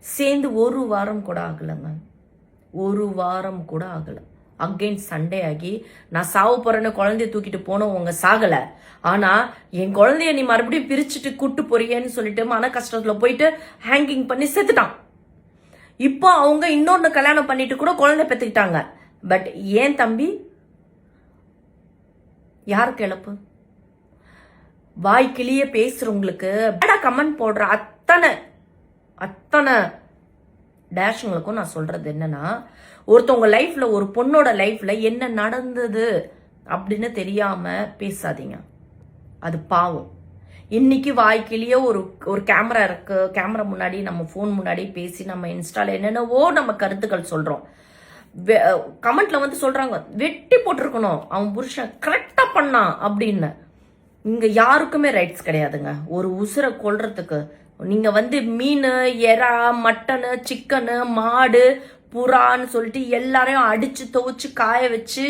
சேர்ந்து ஒரு வாரம் கூட ஆகலைங்க. ஒரு வாரம் கூட ஆகலை. அகெயின் சண்டே ஆகி நான் சாவு போறேன்னு குழந்தைய தூக்கிட்டு போனவங்க சாகலை. ஆனா என் குழந்தைய நீ மறுபடியும் பிரிச்சுட்டு கூட்டு போறியன்னு சொல்லிட்டு மன கஷ்டத்துல போயிட்டு ஹேங்கிங் பண்ணி செத்துட்டான். இப்போ அவங்க இன்னொன்னு கல்யாணம் பண்ணிட்டு கூட குழந்தை பெற்றுக்கிட்டாங்க. பட் ஏன் தம்பி யாருக்கு இழப்பு? வாய்க்கிளியே பேசுறவங்களுக்கு கமெண்ட் போடுற அத்தனை டேஷுங்களுக்கும் நான் சொல்றது என்னன்னா, ஒருத்தவங்க லைஃப்ல ஒரு பொண்ணோட லைஃப்ல என்ன நடந்தது அப்படின்னு தெரியாம பேசாதீங்க. அது பாவம். இன்னைக்கு வாய்க்கிலேயே ஒரு கேமரா இருக்கு. கேமரா முன்னாடி நம்ம போன் முன்னாடி பேசி நம்ம இன்ஸ்டால என்னென்னவோ நம்ம கருத்துக்கள் சொல்றோம். கமெண்ட்ல வந்து சொல்றாங்க வெட்டி போட்டிருக்கணும், அவன் புருஷன் கரெக்டா பண்ணான் அப்படின்னு. இங்க யாருக்குமே ரைட்ஸ் கிடையாதுங்க ஒரு உசுரை கொல்றதுக்கு. நீங்க வந்து மீன், எறா, மட்டனு, சிக்கனு, மாடு, புறான்னு சொல்லிட்டு எல்லாரையும் அடிச்சு துவைச்சு காய வச்சு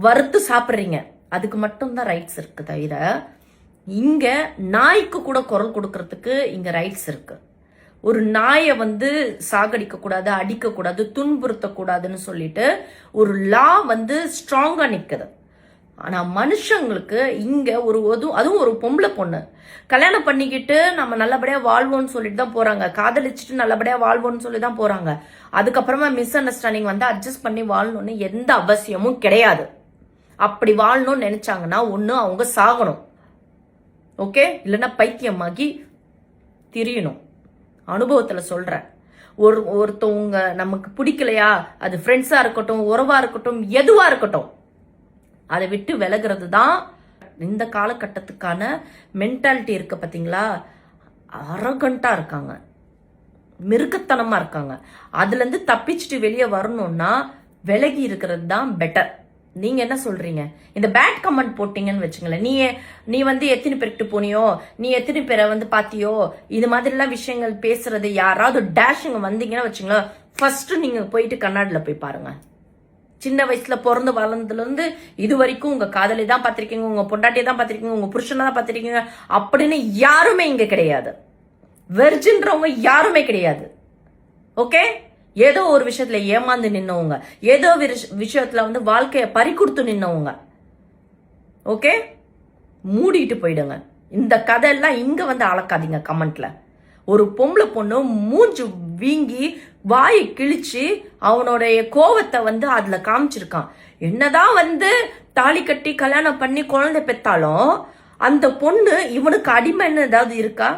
வறுத்து சாப்பிட்றீங்க. அதுக்கு மட்டும்தான் ரைட்ஸ் இருக்கு. தவிர இங்க நாய்க்கு கூட குரல் கொடுக்கறதுக்கு இங்க ரைட்ஸ் இருக்கு. ஒரு நாயை வந்து சாகடிக்க கூடாது, அடிக்க கூடாது, துன்புறுத்த கூடாதுன்னு சொல்லிட்டு ஒரு லா வந்து ஸ்ட்ராங்கா நிக்குது. ஆனா மனுஷங்களுக்கு இங்க அதுவும் ஒரு பொம்பளை பொண்ணு கல்யாணம் பண்ணிக்கிட்டு நம்ம நல்லபடியா வாழ்வோம்னு சொல்லிட்டு தான் போறாங்க. காதலிச்சுட்டு நல்லபடியா வாழ்வோம்னு சொல்லி தான் போறாங்க. அதுக்கப்புறமா மிஸ் அண்டர்ஸ்டாண்டிங் வந்து அட்ஜஸ்ட் பண்ணி வாழணும்னு எந்த அவசியமும் கிடையாது. அப்படி வாழணும்னு நினைச்சாங்கன்னா ஒண்ணு அவங்க சாகணும், ஓகே, இல்லைன்னா பைத்தியமாகி திரியணும். அனுபவத்துல சொல்றேன். ஒருத்தவங்க நமக்கு பிடிக்கலையா, அது ஃப்ரெண்ட்ஸா இருக்கட்டும், உறவா இருக்கட்டும், எதுவா இருக்கட்டும், அதை விட்டு விலகிறது தான் இந்த காலகட்டத்துக்கான மென்டாலிட்டி இருக்கு. பாத்தீங்களா, அரகண்டா இருக்காங்க, மிருகத்தனமா இருக்காங்க. அதுல இருந்து தப்பிச்சுட்டு வெளியே வரணும்னா விலகி இருக்கிறது தான் பெட்டர். நீங்க என்ன சொல்றீங்க? இந்த பேட் கமெண்ட் போட்டீங்கன்னு வச்சுங்களேன், நீ வந்து எத்தனை பேருக்கு போனியோ, நீ எத்தனை பேரை வந்து பாத்தியோ, இது மாதிரி எல்லாம் விஷயங்கள் பேசுறது யாராவது டேஷுங்க வந்தீங்கன்னா வச்சுங்களேன், ஃபர்ஸ்ட் நீங்க போயிட்டு கண்ணாடில போய் பாருங்க. சின்ன வயசுல பிறந்து வளர்ந்ததுல இருந்து இது வரைக்கும் உங்க காதலி தான் பாத்திருக்கீங்க, உங்க பொண்டாட்டியை தான் பாத்திருக்கீங்க, உங்க புருஷனை தான் பாத்திருக்கீங்க அப்படின்னு யாருமே இங்க கிடையாது. வெர்ஜின்றவங்க யாருமே கிடையாது. ஓகே, ஏதோ ஒரு விஷயத்துல ஏமாந்து நின்னவங்க, ஏதோ விஷயத்துல வந்து வாழ்க்கைய பறி கொடுத்து நின்னவங்க. ஓகே, மூடிட்டு போயிடுங்க. இந்த கதையெல்லாம் இங்க வந்து அளக்காதீங்க கமெண்ட்ல. ஒரு பொம்பளை பொண்ணு மூஞ்சு வீங்கி வாயை கிழிச்சு அவனுடைய கோவத்தை வந்து அதுல காமிச்சிருக்கான். என்னதான் வந்து தாலி கட்டி கல்யாணம் பண்ணி குழந்தை பெத்தாலும் அந்த பொண்ணு இவனுக்கு அடிமைன்னு ஏதாவது இருக்கா?